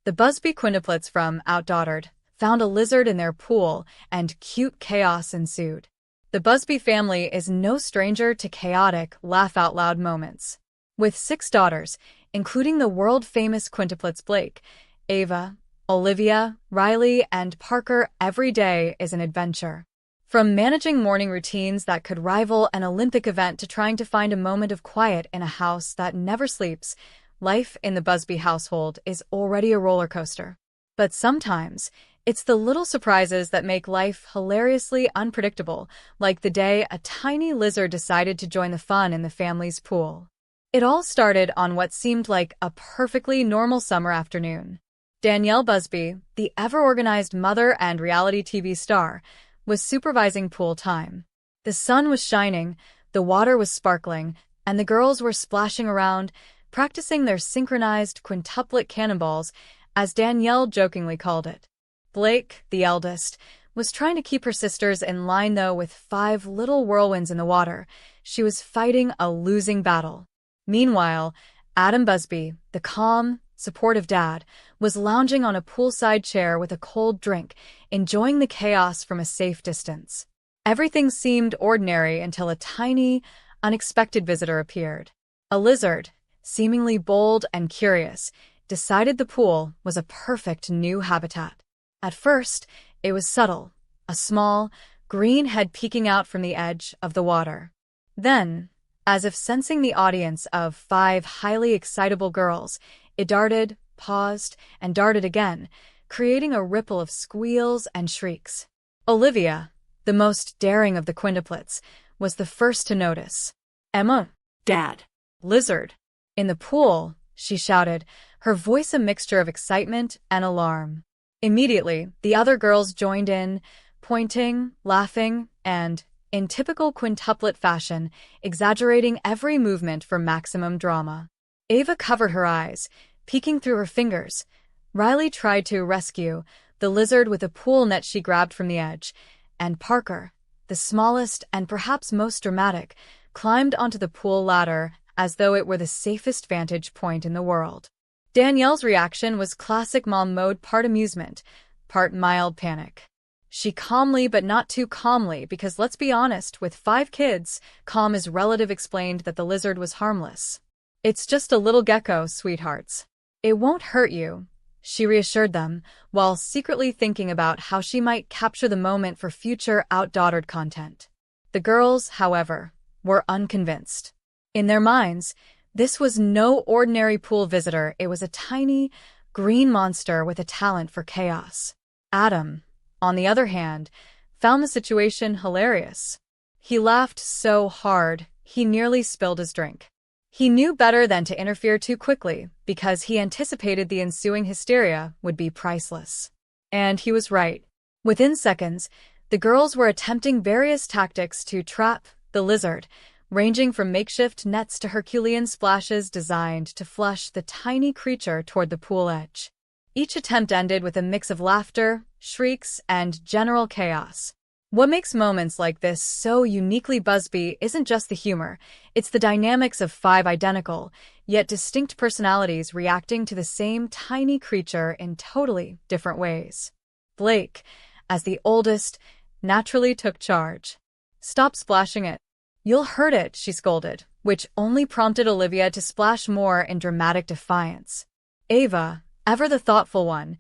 The Busby Quintuplets from OutDaughtered found a lizard in their pool, and cute chaos ensued. The Busby family is no stranger to chaotic, laugh-out-loud moments. With 6 daughters, including the world-famous quintuplets Blake, Ava, Olivia, Riley, and Parker, every day is an adventure. From managing morning routines that could rival an Olympic event to trying to find a moment of quiet in a house that never sleeps, life in the Busby household is already a roller coaster. But sometimes, it's the little surprises that make life hilariously unpredictable, like the day a tiny lizard decided to join the fun in the family's pool. It all started on what seemed like a perfectly normal summer afternoon. Danielle Busby, the ever-organized mother and reality TV star, was supervising pool time. The sun was shining, the water was sparkling, and the girls were splashing around, practicing their synchronized quintuplet cannonballs, as Danielle jokingly called it. Blake, the eldest, was trying to keep her sisters in line, though with 5 little whirlwinds in the water. She was fighting a losing battle. Meanwhile, Adam Busby, the calm, supportive dad, was lounging on a poolside chair with a cold drink, enjoying the chaos from a safe distance. Everything seemed ordinary until a tiny, unexpected visitor appeared. A lizard, seemingly bold and curious, decided the pool was a perfect new habitat. At first, it was subtle, a small, green head peeking out from the edge of the water. Then, as if sensing the audience of 5 highly excitable girls, it darted, paused, and darted again, creating a ripple of squeals and shrieks. Olivia, the most daring of the quintuplets, was the first to notice. "Emma, Dad, lizard!" In the pool, she shouted, her voice a mixture of excitement and alarm. Immediately, the other girls joined in, pointing, laughing, and, in typical quintuplet fashion, exaggerating every movement for maximum drama. Ava covered her eyes, peeking through her fingers. Riley tried to rescue the lizard with a pool net she grabbed from the edge, and Parker, the smallest and perhaps most dramatic, climbed onto the pool ladder as though it were the safest vantage point in the world. Danielle's reaction was classic mom mode, part amusement, part mild panic. She calmly but not too calmly, because let's be honest, with 5 kids, calm is relative, explained that the lizard was harmless. "It's just a little gecko, sweethearts. It won't hurt you," she reassured them, while secretly thinking about how she might capture the moment for future OutDaughtered content. The girls, however, were unconvinced. In their minds, this was no ordinary pool visitor. It was a tiny, green monster with a talent for chaos. Adam, on the other hand, found the situation hilarious. He laughed so hard, he nearly spilled his drink. He knew better than to interfere too quickly, because he anticipated the ensuing hysteria would be priceless. And he was right. Within seconds, the girls were attempting various tactics to trap the lizard, ranging from makeshift nets to Herculean splashes designed to flush the tiny creature toward the pool edge. Each attempt ended with a mix of laughter, shrieks, and general chaos. What makes moments like this so uniquely Busby isn't just the humor, it's the dynamics of 5 identical, yet distinct personalities reacting to the same tiny creature in totally different ways. Blake, as the oldest, naturally took charge. "Stop splashing it. You'll hurt it," she scolded, which only prompted Olivia to splash more in dramatic defiance. Ava, ever the thoughtful one,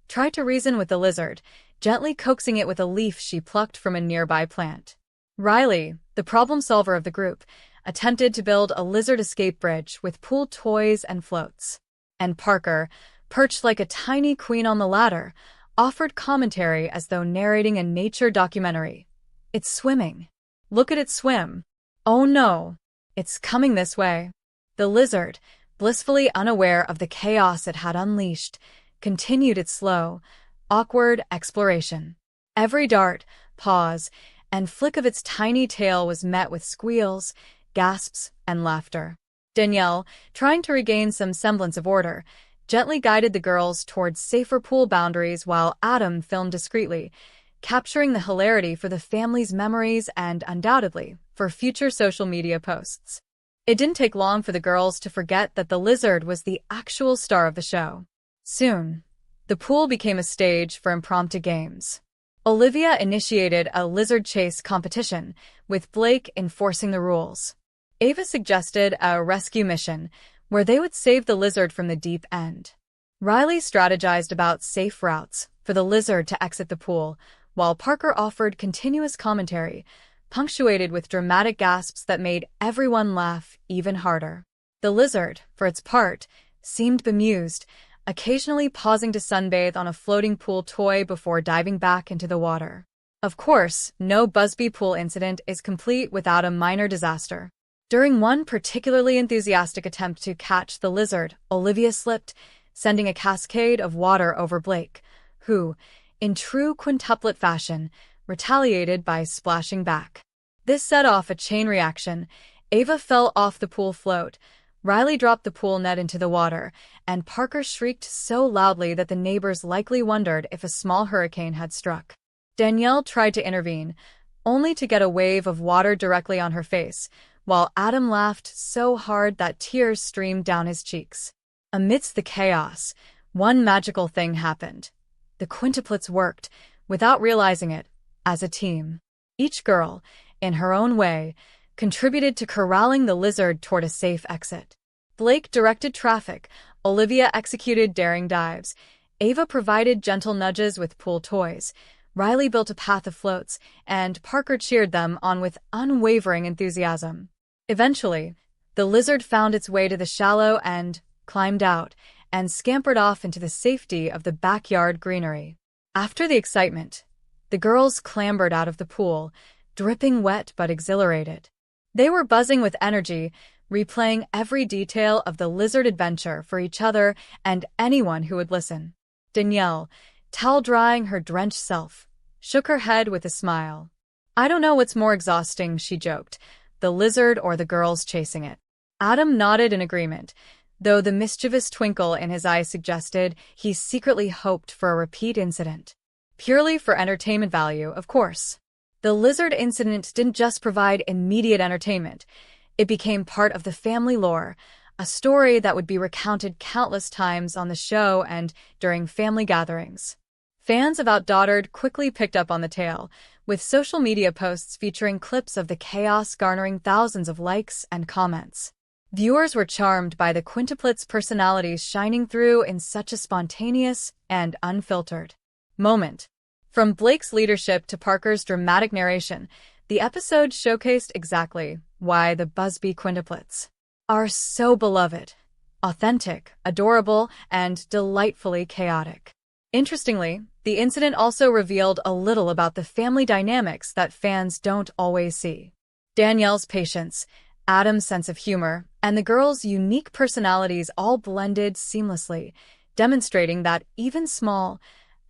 tried to reason with the lizard, gently coaxing it with a leaf she plucked from a nearby plant. Riley, the problem solver of the group, attempted to build a lizard escape bridge with pool toys and floats. And Parker, perched like a tiny queen on the ladder, offered commentary as though narrating a nature documentary. "It's swimming. Look at it swim. Oh no, it's coming this way." The lizard, blissfully unaware of the chaos it had unleashed, continued its slow, awkward exploration. Every dart, pause, and flick of its tiny tail was met with squeals, gasps, and laughter. Danielle, trying to regain some semblance of order, gently guided the girls towards safer pool boundaries, while Adam filmed discreetly, capturing the hilarity for the family's memories and, undoubtedly, for future social media posts. It didn't take long for the girls to forget that the lizard was the actual star of the show. Soon, The pool became a stage for impromptu games. Olivia initiated a lizard chase competition, with Blake enforcing the rules. Ava suggested a rescue mission, where they would save the lizard from the deep end. Riley strategized about safe routes for the lizard to exit the pool, while Parker offered continuous commentary, punctuated with dramatic gasps that made everyone laugh even harder. The lizard, for its part, seemed bemused, occasionally pausing to sunbathe on a floating pool toy before diving back into the water. Of course, no Busby pool incident is complete without a minor disaster. During one particularly enthusiastic attempt to catch the lizard, Olivia slipped, sending a cascade of water over Blake, who, in true quintuplet fashion, retaliated by splashing back. This set off a chain reaction. Ava fell off the pool float, Riley dropped the pool net into the water, and Parker shrieked so loudly that the neighbors likely wondered if a small hurricane had struck. Danielle tried to intervene, only to get a wave of water directly on her face, while Adam laughed so hard that tears streamed down his cheeks. Amidst the chaos, one magical thing happened. The quintuplets worked, without realizing it, as a team. Each girl, in her own way, contributed to corralling the lizard toward a safe exit. Blake directed traffic, Olivia executed daring dives, Ava provided gentle nudges with pool toys, Riley built a path of floats, and Parker cheered them on with unwavering enthusiasm. Eventually, the lizard found its way to the shallow end, climbed out, and scampered off into the safety of the backyard greenery. After the excitement, the girls clambered out of the pool, dripping wet but exhilarated. They were buzzing with energy, replaying every detail of the lizard adventure for each other and anyone who would listen. Danielle, towel drying her drenched self, shook her head with a smile. "I don't know what's more exhausting," she joked, the lizard or the girls chasing it. Adam nodded in agreement, though the mischievous twinkle in his eyes suggested he secretly hoped for a repeat incident. Purely for entertainment value, of course. The lizard incident didn't just provide immediate entertainment. It became part of the family lore, a story that would be recounted countless times on the show and during family gatherings. Fans of OutDaughtered quickly picked up on the tale, with social media posts featuring clips of the chaos garnering thousands of likes and comments. Viewers were charmed by the quintuplets' personalities shining through in such a spontaneous and unfiltered moment. From Blake's leadership to Parker's dramatic narration, the episode showcased exactly why the Busby Quintuplets are so beloved, authentic, adorable, and delightfully chaotic. Interestingly, the incident also revealed a little about the family dynamics that fans don't always see. Danielle's patience, Adam's sense of humor, and the girls' unique personalities all blended seamlessly, demonstrating that even small,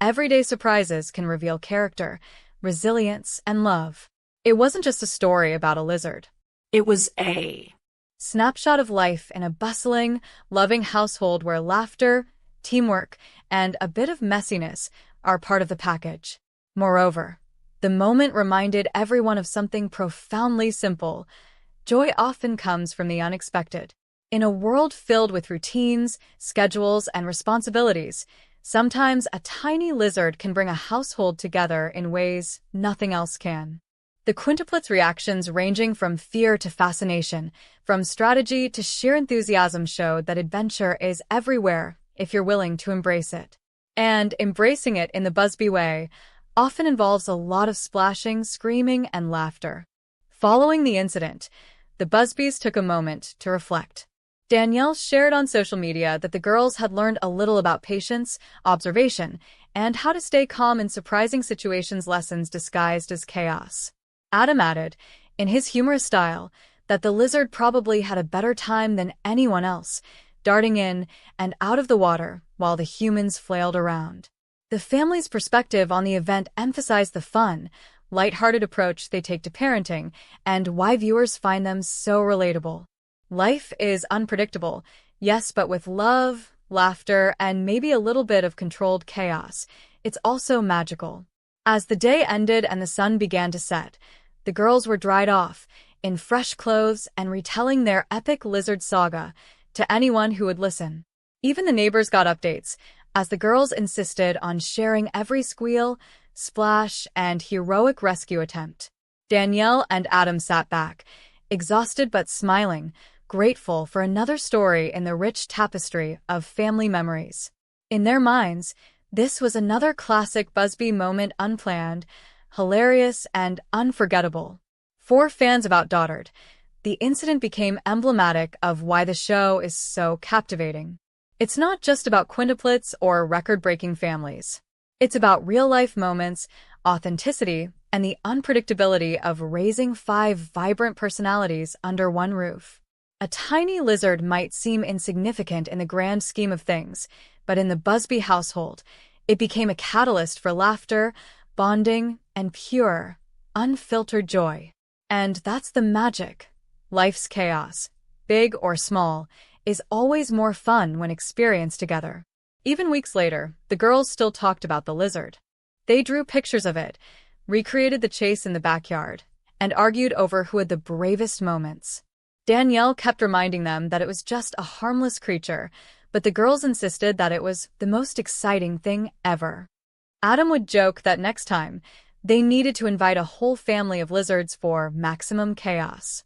everyday surprises can reveal character, resilience, and love. It wasn't just a story about a lizard. It was a snapshot of life in a bustling, loving household where laughter, teamwork, and a bit of messiness are part of the package. Moreover, the moment reminded everyone of something profoundly simple. Joy often comes from the unexpected. In a world filled with routines, schedules, and responsibilities, sometimes a tiny lizard can bring a household together in ways nothing else can. The quintuplets' reactions, ranging from fear to fascination, from strategy to sheer enthusiasm, showed that adventure is everywhere if you're willing to embrace it. And embracing it in the Busby way often involves a lot of splashing, screaming, and laughter. Following the incident, the Busbys took a moment to reflect. Danielle shared on social media that the girls had learned a little about patience, observation, and how to stay calm in surprising situations, lessons disguised as chaos. Adam added, in his humorous style, that the lizard probably had a better time than anyone else, darting in and out of the water while the humans flailed around. The family's perspective on the event emphasized the fun, lighthearted approach they take to parenting and why viewers find them so relatable. Life is unpredictable, yes, but with love, laughter, and maybe a little bit of controlled chaos, it's also magical. As the day ended and the sun began to set, the girls were dried off, in fresh clothes and retelling their epic lizard saga to anyone who would listen. Even the neighbors got updates. As the girls insisted on sharing every squeal, splash, and heroic rescue attempt, Danielle and Adam sat back, exhausted but smiling, grateful for another story in the rich tapestry of family memories. In their minds, this was another classic Busby moment, unplanned, hilarious, and unforgettable. For fans of OutDaughtered, the incident became emblematic of why the show is so captivating. It's not just about quintuplets or record-breaking families. It's about real-life moments, authenticity, and the unpredictability of raising 5 vibrant personalities under one roof. A tiny lizard might seem insignificant in the grand scheme of things, but in the Busby household, it became a catalyst for laughter, bonding, and pure, unfiltered joy. And that's the magic. Life's chaos, big or small, is always more fun when experienced together. Even weeks later, the girls still talked about the lizard. They drew pictures of it, recreated the chase in the backyard, and argued over who had the bravest moments. Danielle kept reminding them that it was just a harmless creature, but the girls insisted that it was the most exciting thing ever. Adam would joke that next time, they needed to invite a whole family of lizards for maximum chaos.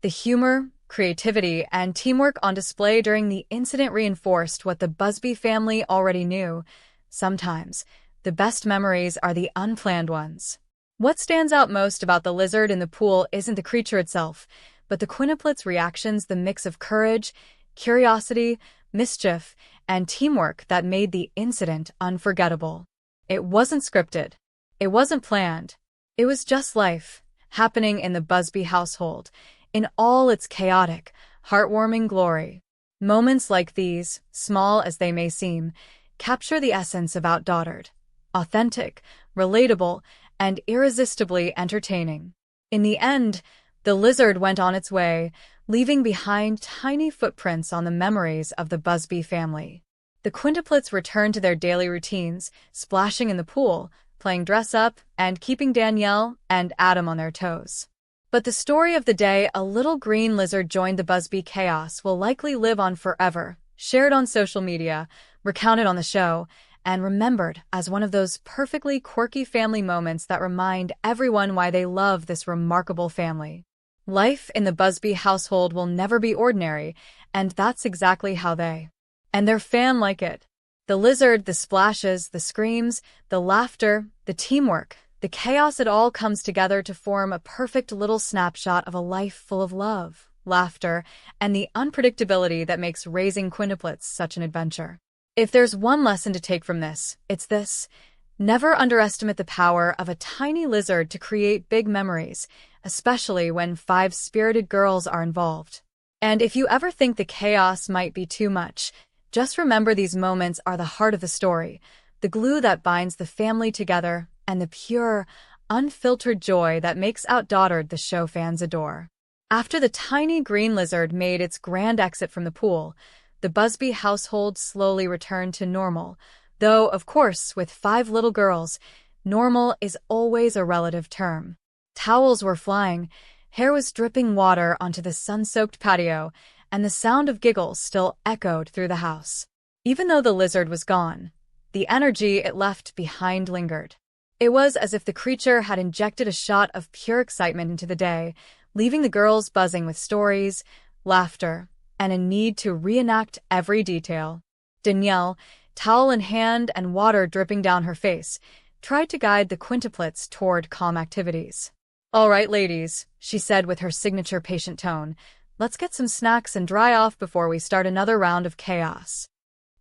The humor, creativity, and teamwork on display during the incident reinforced what the Busby family already knew. Sometimes, the best memories are the unplanned ones. What stands out most about the lizard in the pool isn't the creature itself, but the quintuplets' reactions, the mix of courage, curiosity, mischief, and teamwork that made the incident unforgettable. It wasn't scripted. It wasn't planned. It was just life, happening in the Busby household, in all its chaotic, heartwarming glory. Moments like these, small as they may seem, capture the essence of OutDaughtered. Authentic, relatable, and irresistibly entertaining. In the end, the lizard went on its way, leaving behind tiny footprints on the memories of the Busby family. The quintuplets returned to their daily routines, splashing in the pool, playing dress-up, and keeping Danielle and Adam on their toes. But the story of the day a little green lizard joined the Busby chaos will likely live on forever, shared on social media, recounted on the show, and remembered as one of those perfectly quirky family moments that remind everyone why they love this remarkable family. Life in the Busby household will never be ordinary, and that's exactly how they and their fam like it. The lizard, the splashes, the screams, the laughter, the teamwork, the chaos, it all comes together to form a perfect little snapshot of a life full of love, laughter, and the unpredictability that makes raising quintuplets such an adventure. If there's one lesson to take from this, it's this: never underestimate the power of a tiny lizard to create big memories, especially when 5 spirited girls are involved. And if you ever think the chaos might be too much, just remember these moments are the heart of the story, the glue that binds the family together, and the pure, unfiltered joy that makes OutDaughtered the show fans adore. After the tiny green lizard made its grand exit from the pool, the Busby household slowly returned to normal, though, of course, with 5 little girls, normal is always a relative term. Towels were flying, hair was dripping water onto the sun-soaked patio, and the sound of giggles still echoed through the house. Even though the lizard was gone, the energy it left behind lingered. It was as if the creature had injected a shot of pure excitement into the day, leaving the girls buzzing with stories, laughter, and a need to reenact every detail. Danielle, towel in hand and water dripping down her face, tried to guide the quintuplets toward calm activities. "All right, ladies," she said with her signature patient tone, "let's get some snacks and dry off before we start another round of chaos."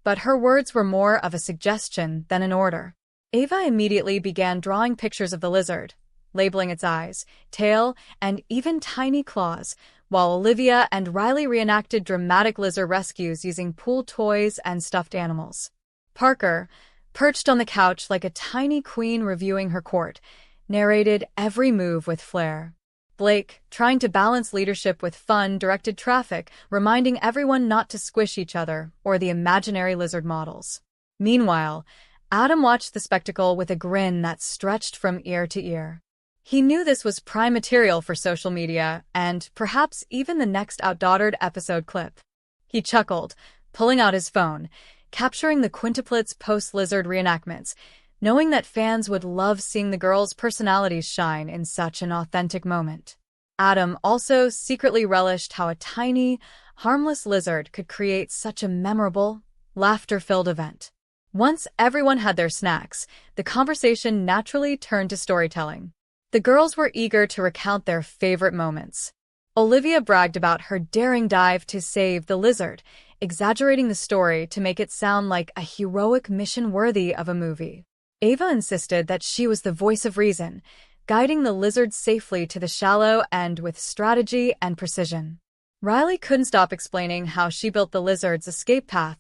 But her words were more of a suggestion than an order. Ava immediately began drawing pictures of the lizard, labeling its eyes, tail, and even tiny claws, while Olivia and Riley reenacted dramatic lizard rescues using pool toys and stuffed animals. Parker, perched on the couch like a tiny queen reviewing her court, narrated every move with flair. Blake, trying to balance leadership with fun, directed traffic, reminding everyone not to squish each other or the imaginary lizard models. Meanwhile, Adam watched the spectacle with a grin that stretched from ear to ear. He knew this was prime material for social media and perhaps even the next OutDaughtered episode clip. He chuckled, pulling out his phone, capturing the Quintuplets post-Lizard reenactments, knowing that fans would love seeing the girls' personalities shine in such an authentic moment. Adam also secretly relished how a tiny, harmless lizard could create such a memorable, laughter-filled event. Once everyone had their snacks, the conversation naturally turned to storytelling. The girls were eager to recount their favorite moments. Olivia bragged about her daring dive to save the lizard, exaggerating the story to make it sound like a heroic mission worthy of a movie. Ava insisted that she was the voice of reason, guiding the lizard safely to the shallow end with strategy and precision. Riley couldn't stop explaining how she built the lizard's escape path,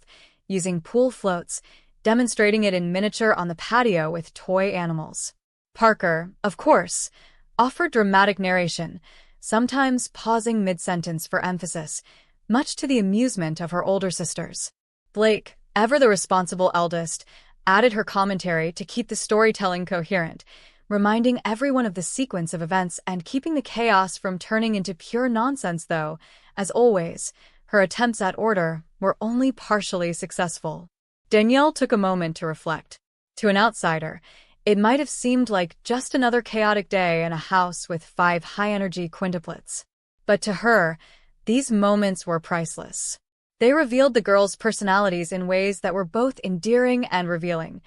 using pool floats, demonstrating it in miniature on the patio with toy animals. Parker, of course, offered dramatic narration, sometimes pausing mid-sentence for emphasis, much to the amusement of her older sisters. Blake, ever the responsible eldest, added her commentary to keep the storytelling coherent, reminding everyone of the sequence of events and keeping the chaos from turning into pure nonsense though, as always, her attempts at order were only partially successful. Danielle took a moment to reflect. To an outsider, it might have seemed like just another chaotic day in a house with 5 high-energy quintuplets. But to her, these moments were priceless. They revealed the girls' personalities in ways that were both endearing and revealing.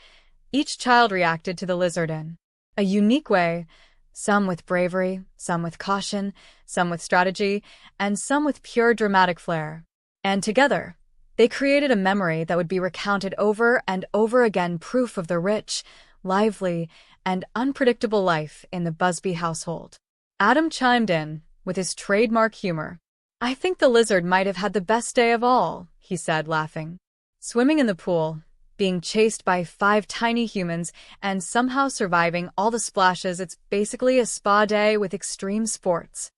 Each child reacted to the lizard in a unique way, some with bravery, some with caution, some with strategy, and some with pure dramatic flair. And together, they created a memory that would be recounted over and over again, proof of the rich, lively, and unpredictable life in the Busby household. Adam chimed in, with his trademark humor. "I think the lizard might have had the best day of all," he said, laughing. Swimming in the pool, being chased by 5 tiny humans, and somehow surviving all the splashes, it's basically a spa day with extreme sports.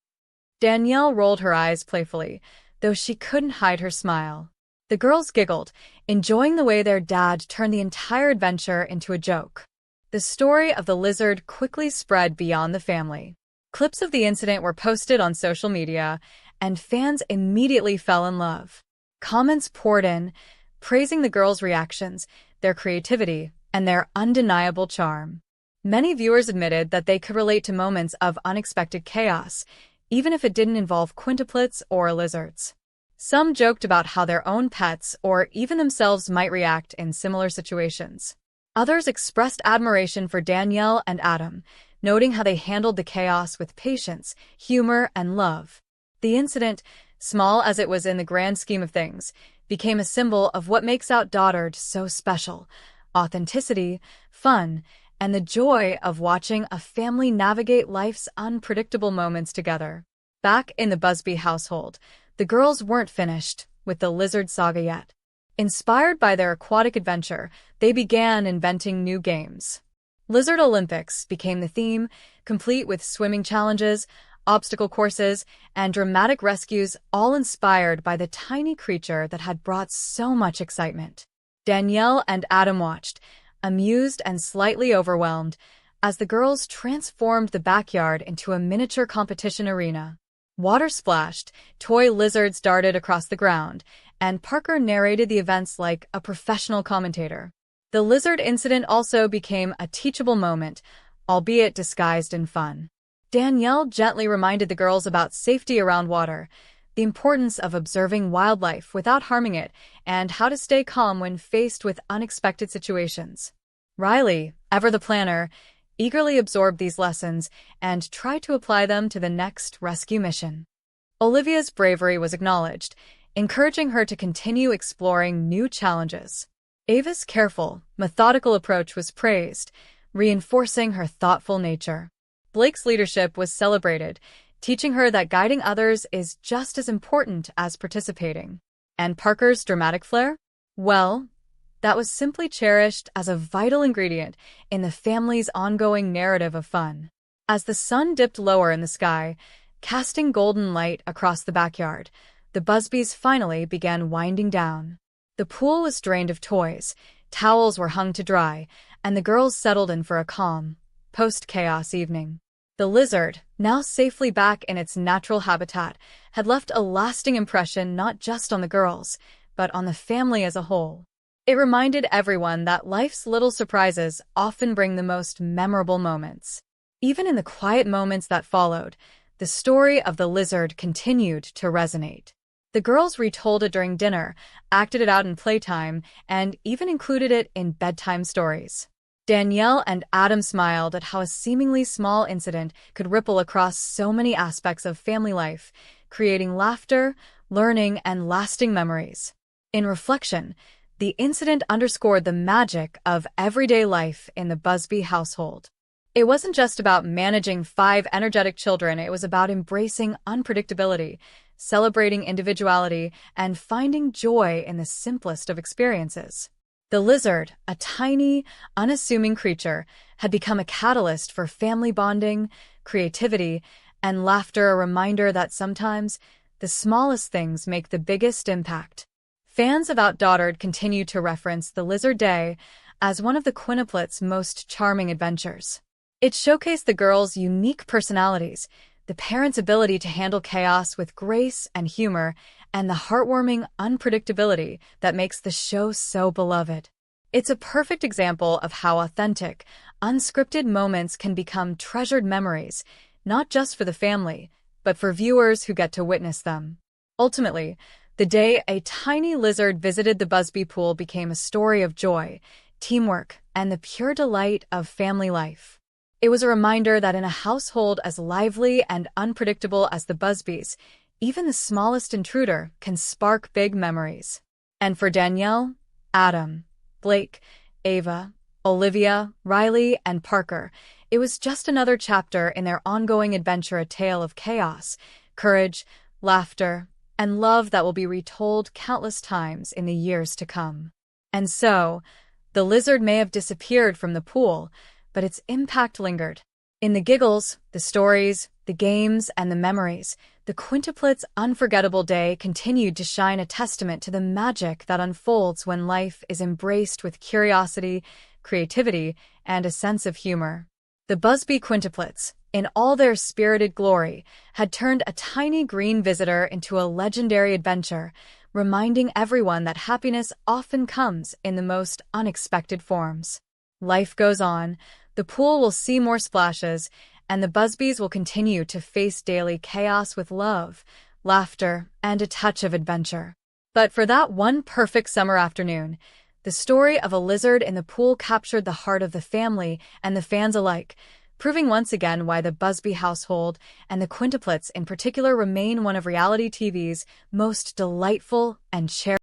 Danielle rolled her eyes playfully, though she couldn't hide her smile. The girls giggled, enjoying the way their dad turned the entire adventure into a joke. The story of the lizard quickly spread beyond the family. Clips of the incident were posted on social media, and fans immediately fell in love. Comments poured in, praising the girls' reactions, their creativity, and their undeniable charm. Many viewers admitted that they could relate to moments of unexpected chaos, even if it didn't involve quintuplets or lizards. Some joked about how their own pets or even themselves might react in similar situations. Others expressed admiration for Danielle and Adam, noting how they handled the chaos with patience, humor, and love. The incident, small as it was in the grand scheme of things, became a symbol of what makes OutDaughtered so special: authenticity, fun, and the joy of watching a family navigate life's unpredictable moments together. Back in the Busby household, the girls weren't finished with the lizard saga yet. Inspired by their aquatic adventure, they began inventing new games. Lizard Olympics became the theme, complete with swimming challenges, obstacle courses, and dramatic rescues, all inspired by the tiny creature that had brought so much excitement. Danielle and Adam watched, amused and slightly overwhelmed, as the girls transformed the backyard into a miniature competition arena. Water splashed, toy lizards darted across the ground, and Parker narrated the events like a professional commentator. The lizard incident also became a teachable moment, albeit disguised in fun. Danielle gently reminded the girls about safety around water, the importance of observing wildlife without harming it, and how to stay calm when faced with unexpected situations. Riley, ever the planner, eagerly absorbed these lessons and tried to apply them to the next rescue mission. Olivia's bravery was acknowledged, encouraging her to continue exploring new challenges. Ava's careful, methodical approach was praised, reinforcing her thoughtful nature. Blake's leadership was celebrated, teaching her that guiding others is just as important as participating. And Parker's dramatic flair? Well, that was simply cherished as a vital ingredient in the family's ongoing narrative of fun. As the sun dipped lower in the sky, casting golden light across the backyard, the Busbys finally began winding down. The pool was drained of toys, towels were hung to dry, and the girls settled in for a calm, post-chaos evening. The lizard, now safely back in its natural habitat, had left a lasting impression not just on the girls, but on the family as a whole. It reminded everyone that life's little surprises often bring the most memorable moments. Even in the quiet moments that followed, the story of the lizard continued to resonate. The girls retold it during dinner, acted it out in playtime, and even included it in bedtime stories. Danielle and Adam smiled at how a seemingly small incident could ripple across so many aspects of family life, creating laughter, learning, and lasting memories. In reflection, the incident underscored the magic of everyday life in the Busby household. It wasn't just about managing 5 energetic children, it was about embracing unpredictability, celebrating individuality, and finding joy in the simplest of experiences. The lizard, a tiny, unassuming creature, had become a catalyst for family bonding, creativity, and laughter, a reminder that sometimes the smallest things make the biggest impact. Fans of OutDaughtered continue to reference the Lizard Day as one of the Quintuplets' most charming adventures. It showcased the girls' unique personalities, the parents' ability to handle chaos with grace and humor, and the heartwarming unpredictability that makes the show so beloved. It's a perfect example of how authentic, unscripted moments can become treasured memories, not just for the family, but for viewers who get to witness them. Ultimately, the day a tiny lizard visited the Busby pool became a story of joy, teamwork, and the pure delight of family life. It was a reminder that in a household as lively and unpredictable as the Busbys, even the smallest intruder can spark big memories. And for Danielle, Adam, Blake, Ava, Olivia, Riley, and Parker, it was just another chapter in their ongoing adventure, a tale of chaos, courage, laughter, and love that will be retold countless times in the years to come. And so, the lizard may have disappeared from the pool, but its impact lingered. In the giggles, the stories, the games, and the memories, the Quintuplets' unforgettable day continued to shine, a testament to the magic that unfolds when life is embraced with curiosity, creativity, and a sense of humor. The Busby Quintuplets, in all their spirited glory, had turned a tiny green visitor into a legendary adventure, reminding everyone that happiness often comes in the most unexpected forms. Life goes on, the pool will see more splashes, and the Busbys will continue to face daily chaos with love, laughter, and a touch of adventure. But for that one perfect summer afternoon, the story of a lizard in the pool captured the heart of the family and the fans alike, proving once again why the Busby household and the Quintuplets in particular remain one of reality TV's most delightful and cherished